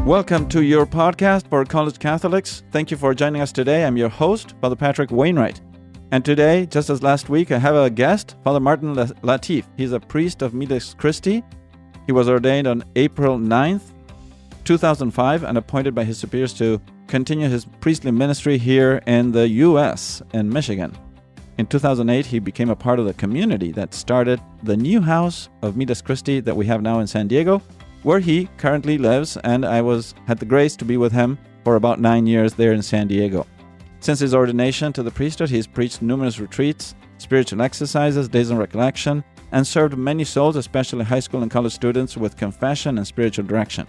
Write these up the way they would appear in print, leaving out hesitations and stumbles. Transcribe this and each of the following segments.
Welcome to your podcast for college Catholics. Thank you for joining us today. I'm your host, Father Patrick Wainwright. And today, just as last week, I have a guest, Father Martin Latiff. He's a priest of Miles Christi. He was ordained on April 9th, 2005, and appointed by his superiors to continue his priestly ministry here in the U.S. in Michigan. In 2008, he became a part of the community that started the new house of Miles Christi that we have now in San Diego, where he currently lives, and I had the grace to be with him for about 9 years there in San Diego. Since his ordination to the priesthood, he's preached numerous retreats, spiritual exercises, days of recollection, and served many souls, especially high school and college students, with confession and spiritual direction.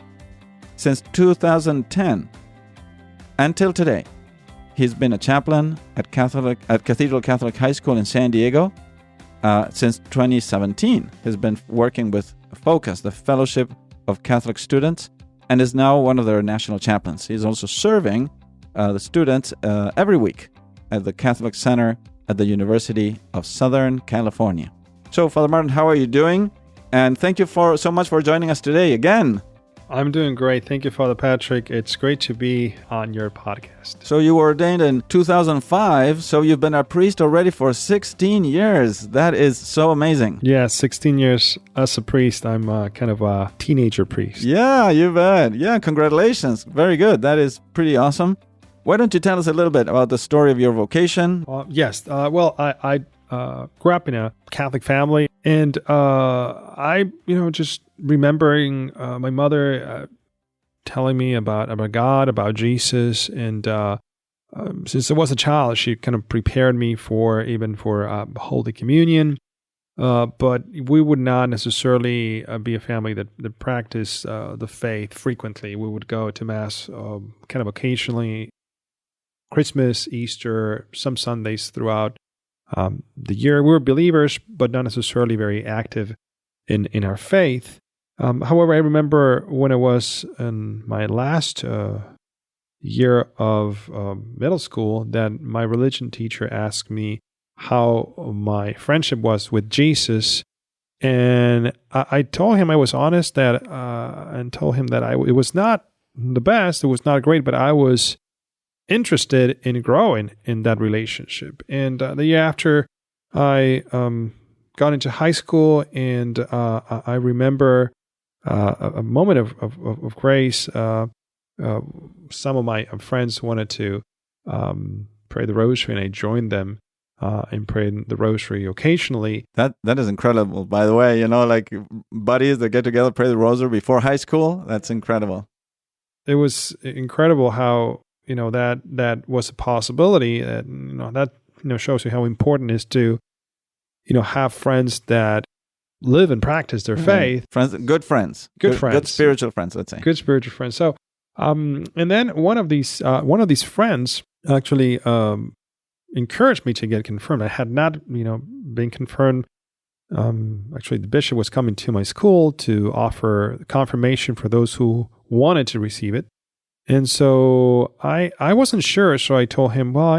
Since 2010 until today, he's been a chaplain at Cathedral Catholic High School in San Diego. Since 2017, he's been working with Focus, the Fellowship of Catholic Students, and is now one of their national chaplains. He's also serving the students every week at the Catholic Center at the University of Southern California. So, Father Martin, how are you doing? And thank you so much for joining us today again. I'm doing great. Thank you, Father Patrick. It's great to be on your podcast. So you were ordained in 2005, so you've been a priest already for 16 years. That is so amazing. Yeah, 16 years as a priest. I'm kind of a teenager priest. Yeah, you bet. Yeah, congratulations. Very good. That is pretty awesome. Why don't you tell us a little bit about the story of your vocation? Yes. I grew up in a Catholic family, and I just remembering my mother telling me about God, about Jesus, and since I was a child, she kind of prepared me for Holy Communion. But we would not necessarily be a family that practiced the faith frequently. We would go to Mass kind of occasionally, Christmas, Easter, some Sundays throughout the year. We were believers, but not necessarily very active in our faith. However, I remember when I was in my last year of middle school that my religion teacher asked me how my friendship was with Jesus. And I told him I was honest and told him that it was not the best, it was not great, but I was interested in growing in that relationship. And the year after, I got into high school, and I remember a moment of grace. Some of my friends wanted to pray the rosary, and I joined them in praying the rosary occasionally. That is incredible, by the way. Like buddies that get together, pray the rosary before high school. That's incredible. It was incredible how that was a possibility. That shows you how important it is to have friends that live and practice their faith. Good friends. Good spiritual friends, let's say. Good spiritual friends. So, and then one of these friends actually encouraged me to get confirmed. I had not, been confirmed. Actually, the bishop was coming to my school to offer confirmation for those who wanted to receive it. And so I wasn't sure, so I told him, well,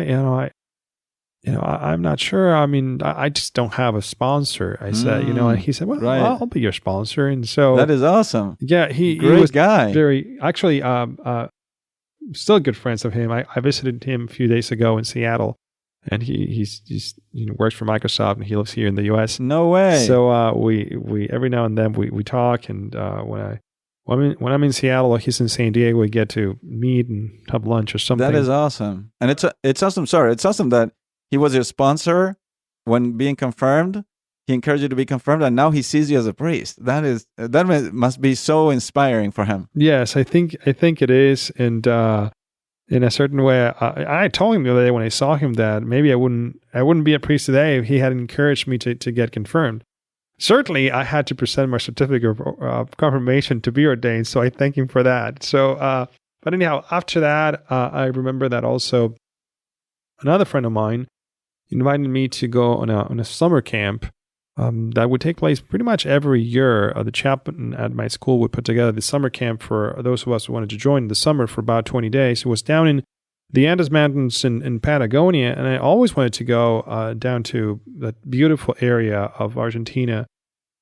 I'm not sure. I mean, I just don't have a sponsor. I said, and he said, well, right. I'll be your sponsor. And so that is awesome. Yeah, he was guy. Very actually still good friends of him. I visited him a few days ago in Seattle, and he's works for Microsoft, and he lives here in the U.S. No way. So we every now and then we talk, and when I'm in Seattle or he's in San Diego, we get to meet and have lunch or something. That is awesome. And it's awesome. Sorry, it's awesome that he was your sponsor when being confirmed. He encouraged you to be confirmed, and now he sees you as a priest. That must be so inspiring for him. Yes, I think it is. And in a certain way, I told him the other day when I saw him that maybe I wouldn't be a priest today if he had encouraged me to get confirmed. Certainly, I had to present my certificate of confirmation to be ordained, so I thank him for that. So, but anyhow, after that, I remember that also another friend of mine invited me to go on a summer camp that would take place pretty much every year. The chaplain at my school would put together the summer camp for those of us who wanted to join in the summer for about 20 days. It was down in the Andes Mountains in Patagonia, and I always wanted to go down to that beautiful area of Argentina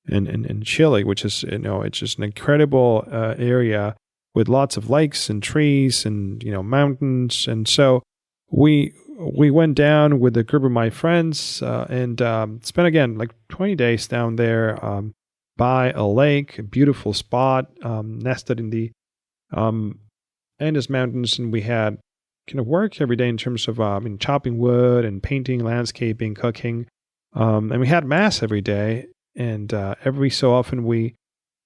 and Chile, which is, it's just an incredible area with lots of lakes and trees and, mountains. And so we went down with a group of my friends and spent, again, like 20 days down there by a lake, a beautiful spot, nested in the Andes Mountains. And we had kind of work every day in terms of chopping wood and painting, landscaping, cooking. And we had mass every day. And every so often we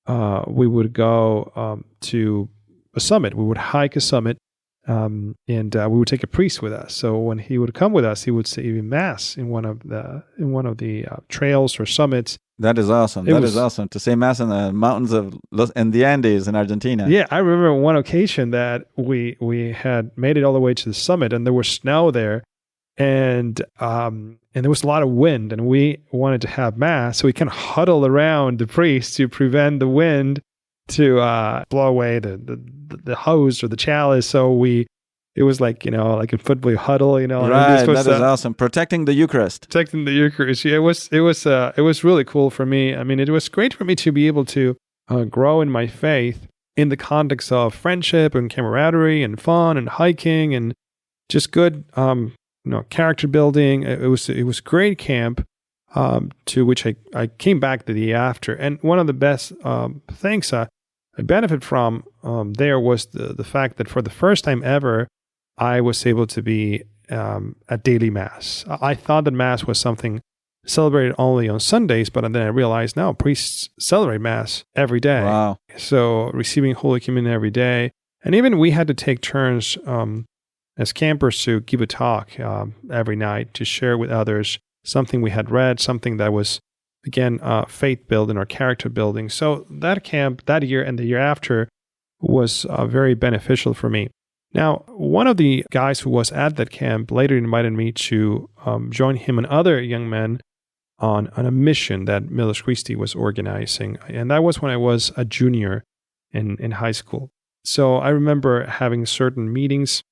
would go to a summit. We would hike a summit. And we would take a priest with us. So when he would come with us, he would say mass in one of the trails or summits. That is awesome. That is awesome to say mass in the mountains in the Andes in Argentina. Yeah, I remember one occasion that we had made it all the way to the summit, and there was snow there, and there was a lot of wind, and we wanted to have mass, so we kind of huddled around the priest to prevent the wind to blow away the hose or the chalice. So it was like, like in football huddle, Right, that is awesome. Protecting the Eucharist. Protecting the Eucharist. Yeah, it was really cool for me. I mean, it was great for me to be able to grow in my faith in the context of friendship and camaraderie and fun and hiking and just good, character building. It was great camp. To which I came back the day after. And one of the best things I benefit from there was the fact that for the first time ever, I was able to be at daily Mass. I thought that Mass was something celebrated only on Sundays, but then I realized, no, priests celebrate Mass every day. Wow. So receiving Holy Communion every day. And even we had to take turns as campers to give a talk every night to share with others something we had read, something that was, again, faith building or character building. So that camp that year and the year after was very beneficial for me. Now, one of the guys who was at that camp later invited me to join him and other young men on a mission that Miles Christi was organizing. And that was when I was a junior in high school. So I remember having certain meetings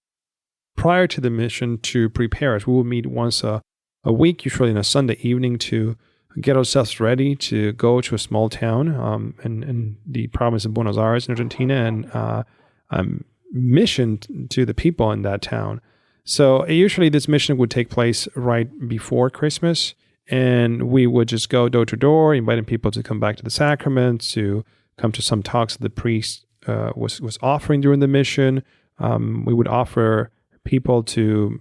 prior to the mission to prepare us. We would meet once a week, usually on a Sunday evening, to get ourselves ready to go to a small town in the province of Buenos Aires in Argentina and mission to the people in that town. So usually this mission would take place right before Christmas, and we would just go door to door, inviting people to come back to the sacrament, to come to some talks that the priest was offering during the mission. We would offer people to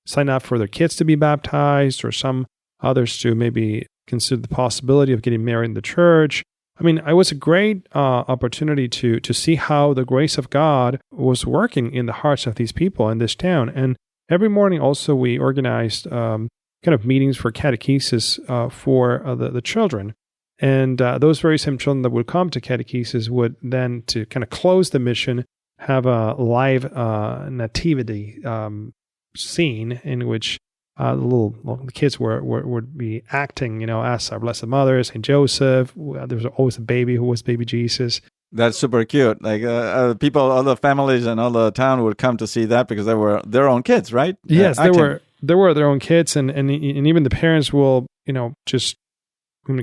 sign up for their kids to be baptized, or some others to maybe consider the possibility of getting married in the church. I mean, it was a great opportunity to see how the grace of God was working in the hearts of these people in this town. And every morning also we organized kind of meetings for catechesis for the children. And those very same children that would come to catechesis would then, to kind of close the mission, have a live nativity scene in which the kids would be acting, as our Blessed Mother, Saint Joseph. There was always a baby who was baby Jesus. That's super cute. Like people, all the families and all the town would come to see that because they were their own kids, right? Yes, they were their own kids, and even the parents will, just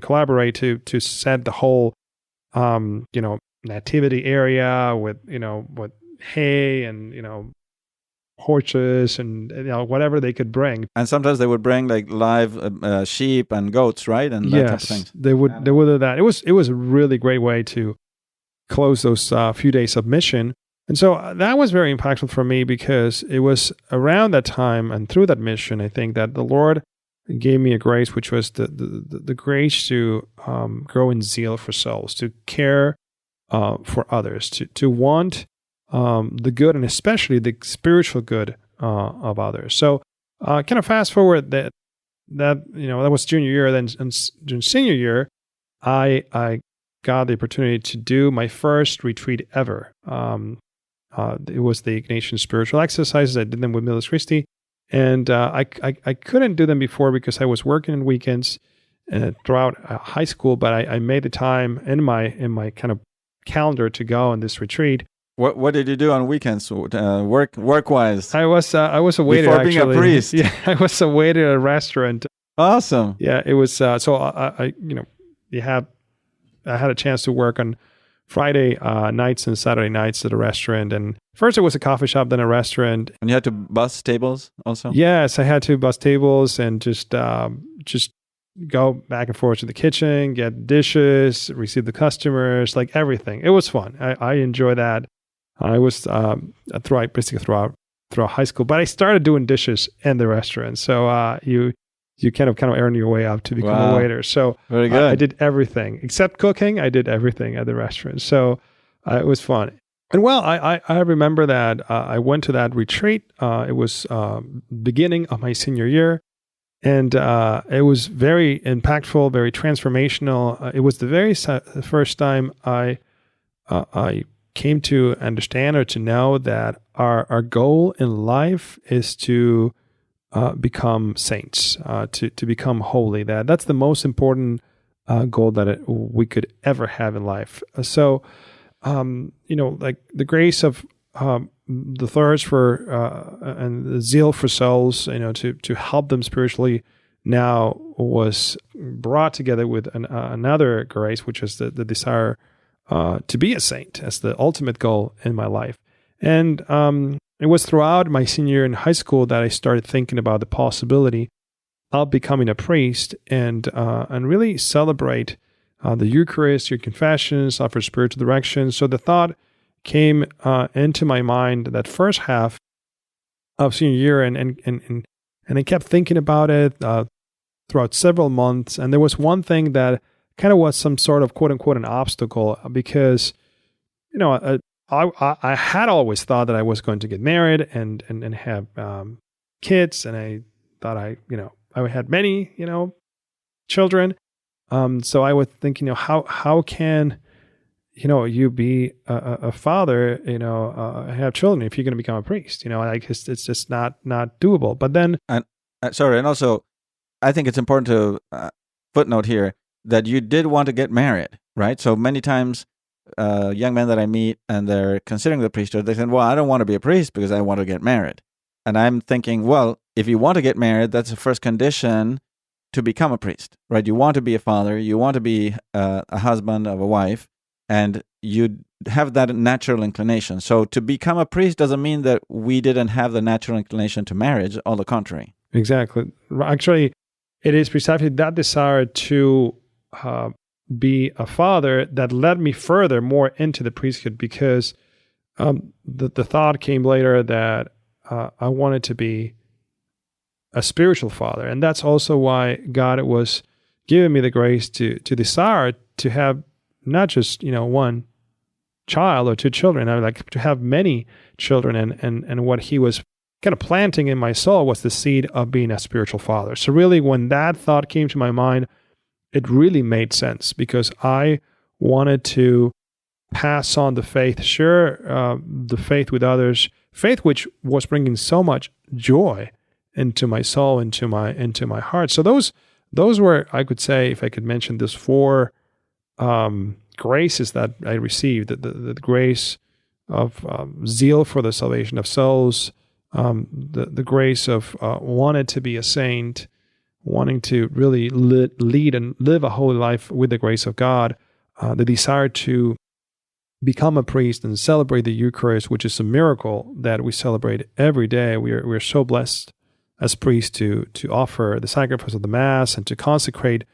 collaborate to set the whole, nativity area with hay and horses and whatever they could bring. And sometimes they would bring like live sheep and goats, right? And that type of things. They would do that. It was a really great way to close those few days of mission. And so that was very impactful for me, because it was around that time and through that mission, I think, that the Lord gave me a grace, which was the grace to grow in zeal for souls, to care for others, to want the good, and especially the spiritual good of others. So kind of fast forward that was junior year. Then in senior year, I got the opportunity to do my first retreat ever. It was the Ignatian spiritual exercises. I did them with Miles Christi, and I couldn't do them before because I was working on weekends throughout high school. But I made the time in my kind of calendar to go on this retreat. What did you do on weekends, work wise? I was a waiter before being actually. a priest. Yeah, I was a waiter at a restaurant. Awesome. Yeah, it was. So I had a chance to work on Friday nights and Saturday nights at a restaurant. And first it was a coffee shop, then a restaurant. And you had to bus tables also? Yes, I had to bus tables and just go back and forth to the kitchen, get dishes, receive the customers, like everything. It was fun. I enjoy that. I was throughout high school, but I started doing dishes in the restaurant. So you kind of earn your way up to become a waiter. So very good. I did everything except cooking. I did everything at the restaurant. So it was fun. And well, I remember that I went to that retreat. It was beginning of my senior year. And it was very impactful, very transformational. It was the very first time I came to understand or to know that our goal in life is to become saints, to become holy. That's the most important goal that we could ever have in life. So, like the grace of the thirst for and the zeal for souls, to help them spiritually, now was brought together with another grace, which is the desire to be a saint as the ultimate goal in my life. And it was throughout my senior year in high school that I started thinking about the possibility of becoming a priest and really celebrate the Eucharist, your confessions, offer spiritual direction. So the thought came into my mind that first half of senior year, and I kept thinking about it throughout several months. And there was one thing that kind of was some sort of quote unquote an obstacle, because I had always thought that I was going to get married and have kids, and I thought I had many children. So I was thinking, how can you be a father, have children if you're going to become a priest? It's just not doable. But then, and also, I think it's important to footnote here that you did want to get married, right? So many times, young men that I meet and they're considering the priesthood, they say, "Well, I don't want to be a priest because I want to get married." And I'm thinking, well, if you want to get married, that's the first condition to become a priest, right? You want to be a father, you want to be a husband of a wife, and you have that natural inclination. So to become a priest doesn't mean that we didn't have the natural inclination to marriage, on the contrary. Exactly. Actually, it is precisely that desire to be a father that led me further more into the priesthood, because the thought came later that I wanted to be a spiritual father. And that's also why God was giving me the grace to desire to have not just, one child or two children. I would like to have many children. And what he was kind of planting in my soul was the seed of being a spiritual father. So really, when that thought came to my mind, it really made sense, because I wanted to pass on the faith, the faith with others, faith which was bringing so much joy into my soul, into my heart. So those were, I could say, if I could mention those four graces that I received: the grace of zeal for the salvation of souls, the grace of wanting to be a saint, wanting to really lead and live a holy life with the grace of God, the desire to become a priest and celebrate the Eucharist, which is a miracle that we celebrate every day. We are so blessed as priests to offer the sacrifice of the Mass and to consecrate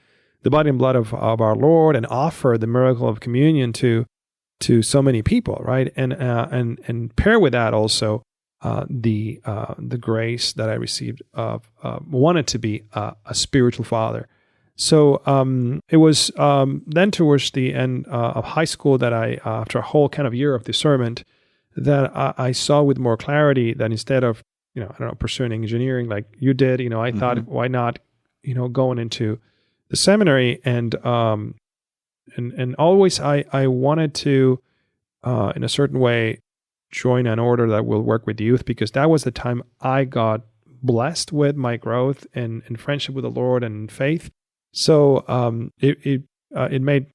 the body and blood of our Lord and offer the miracle of communion to so many people, right? And pair with that also the grace that I received of wanted to be a spiritual father. So it was then towards the end of high school that I, after a whole kind of year of discernment, that I saw with more clarity that instead of pursuing engineering like you did, I thought, why not, going into the seminary and always I wanted to in a certain way join an order that will work with youth, because that was the time I got blessed with my growth in friendship with the Lord and faith. So it made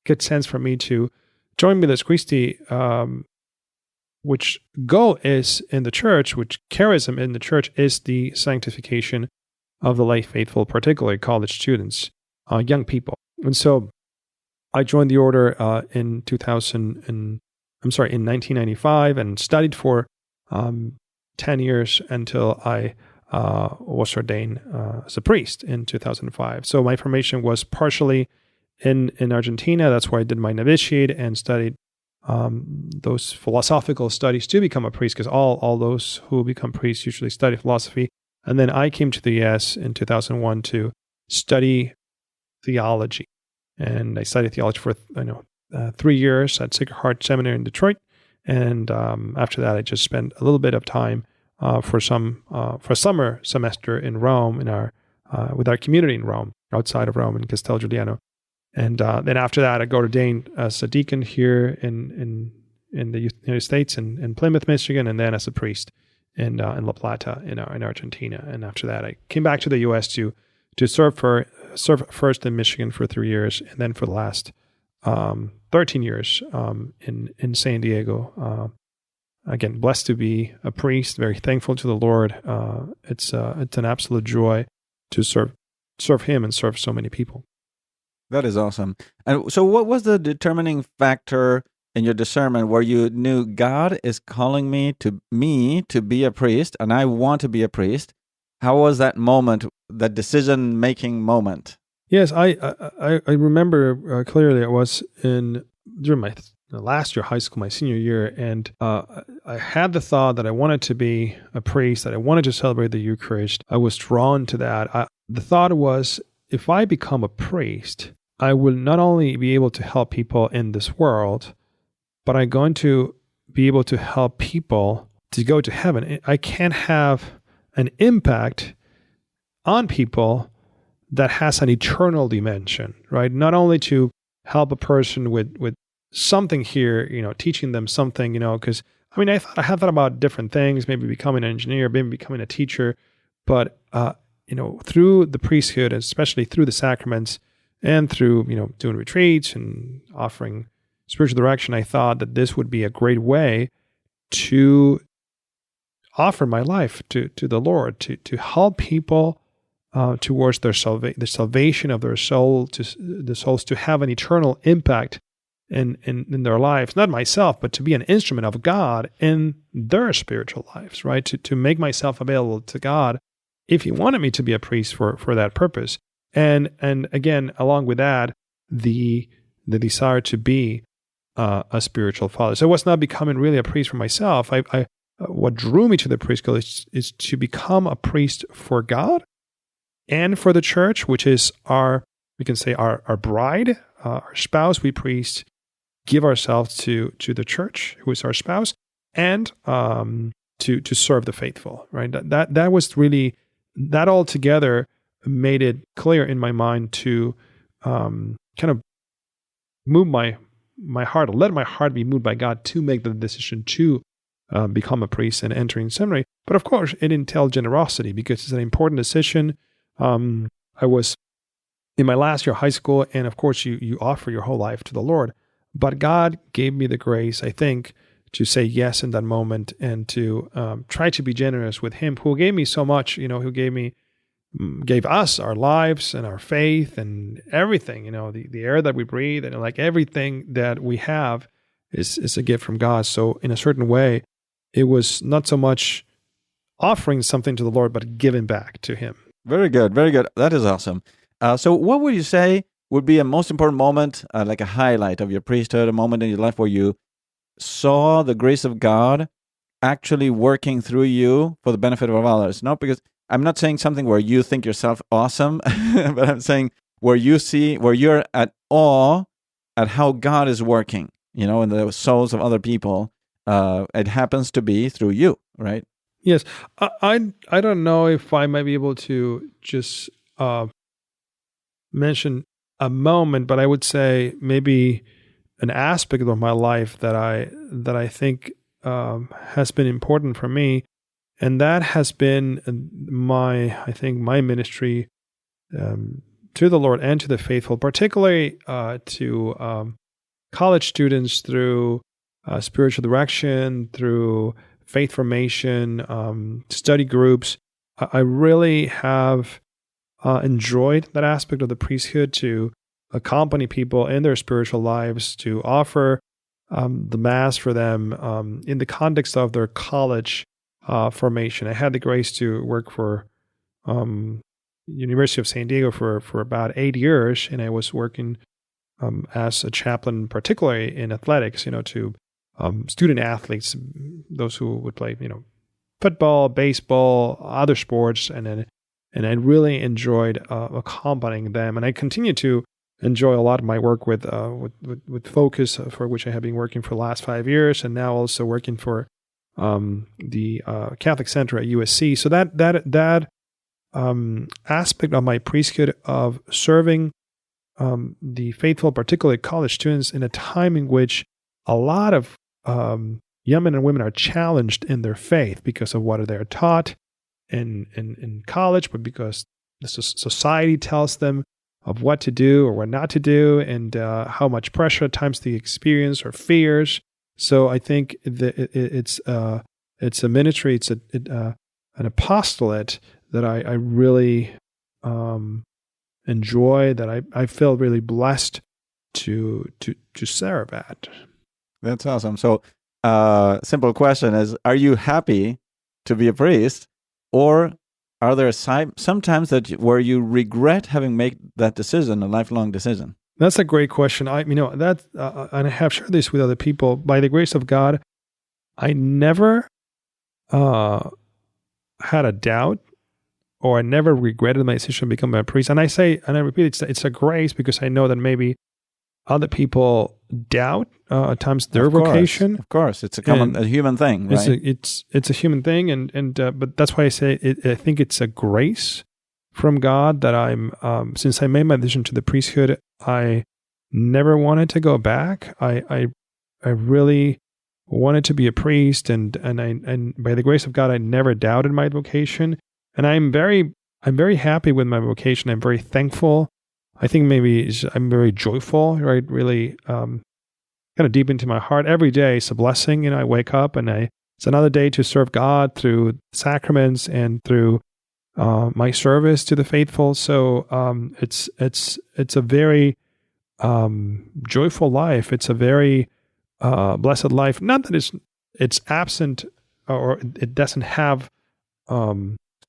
good sense for me to join Miles Christi which goal is in the church, which charism in the church is the sanctification of the lay faithful, particularly college students, young people. And so I joined the order in 1995 and studied for 10 years until I was ordained as a priest in 2005. So my formation was partially in Argentina. That's where I did my novitiate and studied those philosophical studies to become a priest, because all those who become priests usually study philosophy. And then I came to the U.S. in 2001 to study theology. And I studied theology for 3 years at Sacred Heart Seminary in Detroit. And after that, I just spent a little bit of time for a summer semester in Rome, with our community in Rome, outside of Rome in Castel Giuliano. And then after that, I got ordained as a deacon here in the United States, in Plymouth, Michigan, and then as a priest in La Plata in Argentina. And after that, I came back to the U.S. to serve first in Michigan for 3 years, and then for the last 13 years in San Diego. Again, blessed to be a priest, very thankful to the Lord. It's an absolute joy to serve Him and serve so many people. That is awesome. And so what was the determining factor in your discernment where you knew God is calling me to be a priest and I want to be a priest? How was that moment, that decision-making moment? Yes, I remember clearly. I was during my last year of high school, my senior year, and I had the thought that I wanted to be a priest, that I wanted to celebrate the Eucharist. I was drawn to that. The thought was, if I become a priest, I will not only be able to help people in this world, but I'm going to be able to help people to go to heaven. I can have an impact on people that has an eternal dimension, right? Not only to help a person with something here, teaching them something, because I had thought about different things, maybe becoming an engineer, maybe becoming a teacher, but through the priesthood, especially through the sacraments and through, doing retreats and offering spiritual direction, I thought that this would be a great way to offer my life to the Lord, to help people towards the salvation of their soul, the souls, to have an eternal impact in their lives. Not myself, but to be an instrument of God in their spiritual lives, right? To make myself available to God if He wanted me to be a priest for that purpose. And again, along with that, the desire to be a spiritual father. So I was not becoming really a priest for myself. What drew me to the priesthood is to become a priest for God and for the church, which is our bride, our spouse. We priests give ourselves to the church, who is our spouse, and to serve the faithful. Right. That was really, that all together made it clear in my mind to kind of move my heart, or let my heart be moved by God to make the decision to become a priest and entering seminary. But of course, it entailed generosity, because it's an important decision. I was in my last year of high school, and of course, you offer your whole life to the Lord. But God gave me the grace, I think, to say yes in that moment and to try to be generous with Him, who gave me so much. Who gave us our lives and our faith and everything. The air that we breathe and everything that we have is a gift from God. So in a certain way, it was not so much offering something to the Lord, but giving back to Him. Very good. Very good. That is awesome. So what would you say would be a most important moment, like a highlight of your priesthood, a moment in your life where you saw the grace of God actually working through you for the benefit of others? Not because I'm not saying something where you think yourself awesome, but I'm saying where you're at awe at how God is working, in the souls of other people. It happens to be through you, right? Yes. I don't know if I might be able to just mention a moment, but I would say maybe an aspect of my life that I think has been important for me, and that has been my ministry to the Lord and to the faithful, particularly to college students through spiritual direction, through faith formation, study groups. I really have enjoyed that aspect of the priesthood, to accompany people in their spiritual lives, to offer the Mass for them in the context of their college formation. I had the grace to work for University of San Diego for about 8 years, and I was working as a chaplain, particularly in athletics, to student athletes, those who would play, football, baseball, other sports, and I really enjoyed accompanying them, and I continue to enjoy a lot of my work with Focus, for which I have been working for the last 5 years, and now also working for the Catholic Center at USC. So that aspect of my priesthood of serving the faithful, particularly college students, in a time in which a lot of young men and women are challenged in their faith because of what they're taught in college, but because the society tells them of what to do or what not to do, and how much pressure at times they experience or fears. So I think it's a ministry, it's an apostolate that I really enjoy, that I feel really blessed to serve at. That's awesome. So, simple question is: are you happy to be a priest, or are there sometimes where you regret having made that decision, a lifelong decision? That's a great question. And I have shared this with other people. By the grace of God, I never had a doubt, or I never regretted my decision to become a priest. And I repeat, it's a grace, because I know that maybe other people doubt at times their vocation. Of course, it's a human thing, right? It's a human thing, and but that's why I say I think it's a grace from God that I'm since I made my decision to the priesthood, I never wanted to go back. I really wanted to be a priest, and by the grace of God, I never doubted my vocation, and I'm very happy with my vocation. I'm very thankful. I think maybe I'm very joyful, right? Really, kind of deep into my heart. Every day it's a blessing. I wake up and it's another day to serve God through sacraments and through my service to the faithful. So it's a very joyful life. It's a very blessed life. Not that it's absent or it doesn't have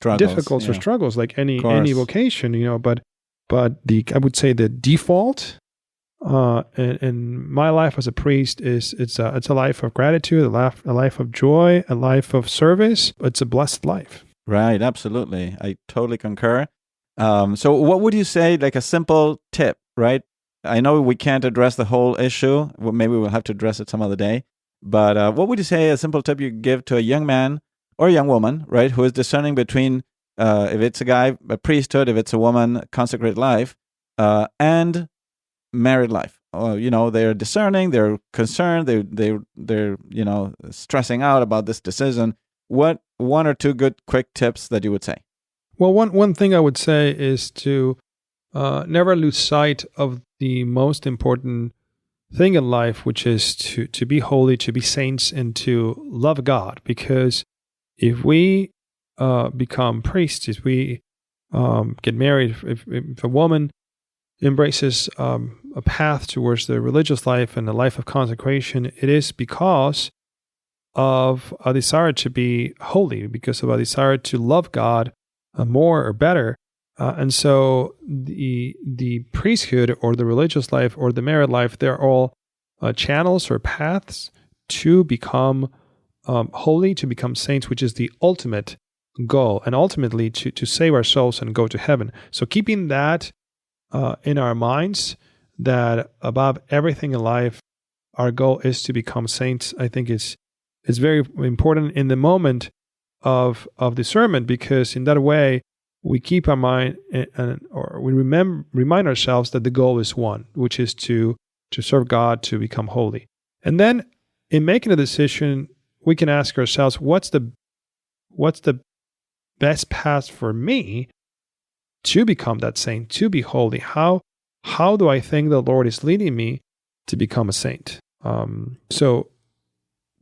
difficulties or struggles like any vocation, but I would say the default in my life as a priest is it's a life of gratitude, a life of joy, a life of service. It's a blessed life. Right, absolutely. I totally concur. So what would you say, like a simple tip, right? I know we can't address the whole issue. Well, maybe we'll have to address it some other day. But what would you say a simple tip you give to a young man or a young woman, right, who is discerning between if it's a guy, a priesthood, if it's a woman, consecrated life, and married life? They're discerning, they're concerned, they're stressing out about this decision. What one or two good quick tips that you would say? Well, one thing I would say is to never lose sight of the most important thing in life, which is to be holy, to be saints, and to love God. Because if we become priests, if we get married, if a woman embraces a path towards the religious life and the life of consecration, it is because of a desire to be holy, because of a desire to love God more or better. And so the priesthood or the religious life or the married life, they're all channels or paths to become holy, to become saints, which is the ultimate goal, and ultimately to save our souls and go to heaven. So keeping that in our minds, that above everything in life, our goal is to become saints, I think is very important in the moment of discernment, because in that way we keep our mind or we remind ourselves that the goal is one, which is to serve God, to become holy. And then in making a decision, we can ask ourselves, what's the best path for me to become that saint, to be holy? How do I think the Lord is leading me to become a saint? So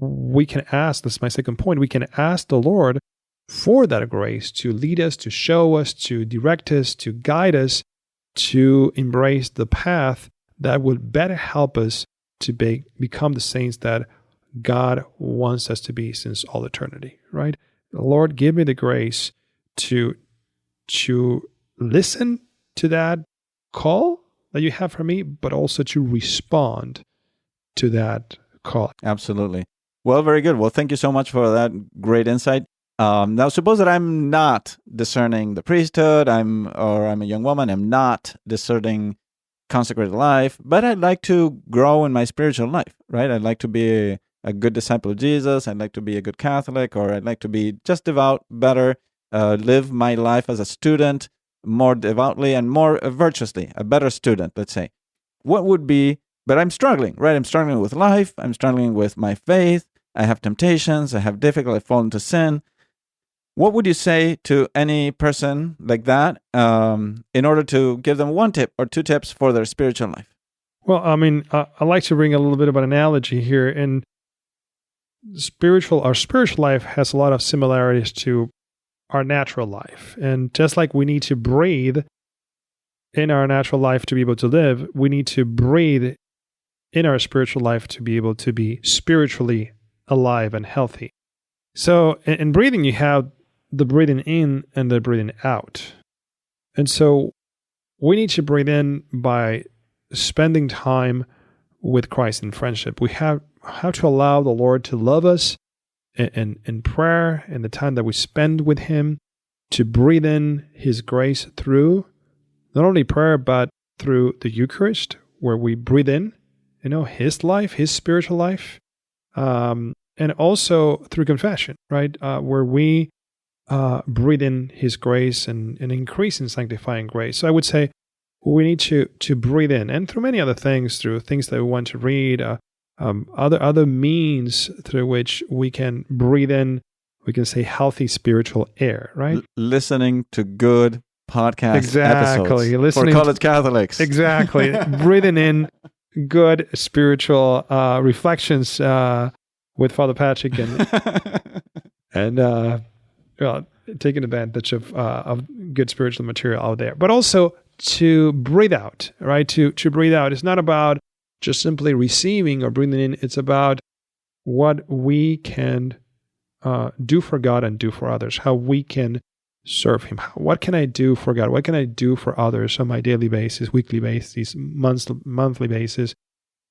we can ask, this is my second point, we can ask the Lord for that grace to lead us, to show us, to direct us, to guide us, to embrace the path that would better help us to become the saints that God wants us to be since all eternity, right? Lord, give me the grace to listen to that call that you have for me, but also to respond to that call. Absolutely. Well, very good. Well, thank you so much for that great insight. Now, suppose that I'm not discerning the priesthood, I'm a young woman, I'm not discerning consecrated life, but I'd like to grow in my spiritual life, right? I'd like to be a good disciple of Jesus, I'd like to be a good Catholic, or I'd like to be just devout, better, live my life as a student more devoutly and more virtuously, a better student, let's say. What would be, but I'm struggling, right? I'm struggling with life, I'm struggling with my faith, I have temptations, I have difficulty, I've fallen to sin. What would you say to any person like that in order to give them one tip or two tips for their spiritual life? Well, I mean, I like to bring a little bit of an analogy here. And our spiritual life has a lot of similarities to our natural life. And just like we need to breathe in our natural life to be able to live, we need to breathe in our spiritual life to be able to be spiritually alive and healthy. So in breathing, you have the breathing in and the breathing out. And so we need to breathe in by spending time with Christ in friendship. We have to allow the Lord to love us in prayer and the time that we spend with Him, to breathe in His grace through not only prayer, but through the Eucharist, where we breathe in, His life, His spiritual life, and also through confession, right? Where we breathe in His grace and increase in sanctifying grace. So I would say we need to breathe in, and through many other things, through things that we want to read, other means through which we can breathe in, we can say healthy spiritual air, right? Listening to good podcast episodes listening for college Catholics. Exactly. Breathing in good spiritual reflections with Father Patrick and taking advantage of good spiritual material out there, but also to breathe out, right? To breathe out. It's not about just simply receiving or breathing in. It's about what we can do for God and do for others, how we can serve Him. What can I do for God? What can I do for others on my daily basis, weekly basis, monthly basis?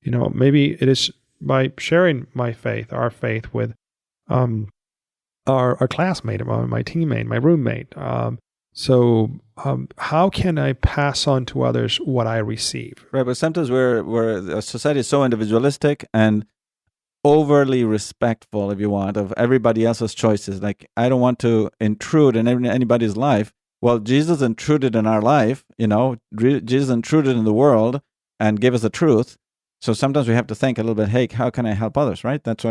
Maybe it is by sharing my faith, our faith, with our classmate, my teammate, my roommate. So how can I pass on to others what I receive? Right, but sometimes a society is so individualistic and overly respectful, if you want, of everybody else's choices. Like, I don't want to intrude in anybody's life. Well, Jesus intruded in our life, Jesus intruded in the world and gave us the truth. So sometimes we have to think a little bit, hey, how can I help others, right? That's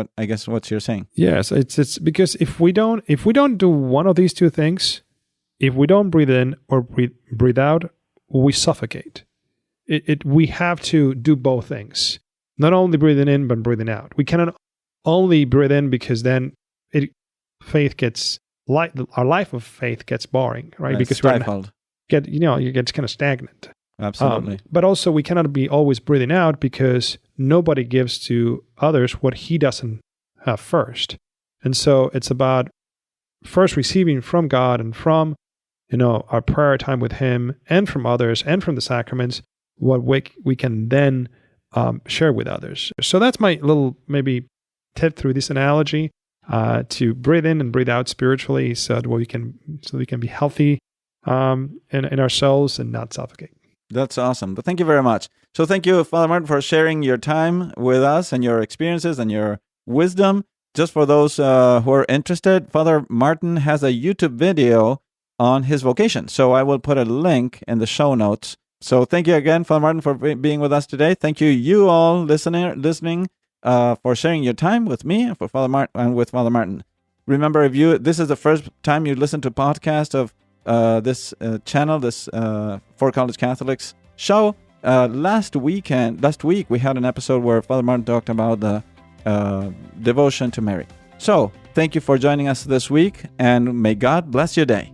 what you're saying. Yes, it's because if we don't do one of these two things, if we don't breathe in or breathe out, we suffocate. We have to do both things. Not only breathing in, but breathing out. We cannot only breathe in, because then our life of faith gets boring, right? Because stifled. You get kind of stagnant. Absolutely. But also we cannot be always breathing out, because nobody gives to others what he doesn't have first. And so it's about first receiving from God and from, our prayer time with Him, and from others, and from the sacraments, what we can then share with others. So that's my little maybe tip through this analogy, to breathe in and breathe out spiritually, so that we can be healthy in our souls and not suffocate. That's awesome. But thank you very much. So thank you, Father Martin, for sharing your time with us and your experiences and your wisdom. Just for those who are interested, Father Martin has a YouTube video on his vocation. So I will put a link in the show notes. So thank you again, Father Martin, for being with us today. Thank you all listening, for sharing your time with me and with Father Martin. Remember, if this is the first time you listen to a podcast of this channel, this For College Catholics show, last week we had an episode where Father Martin talked about the devotion to Mary. So, thank you for joining us this week, and may God bless your day.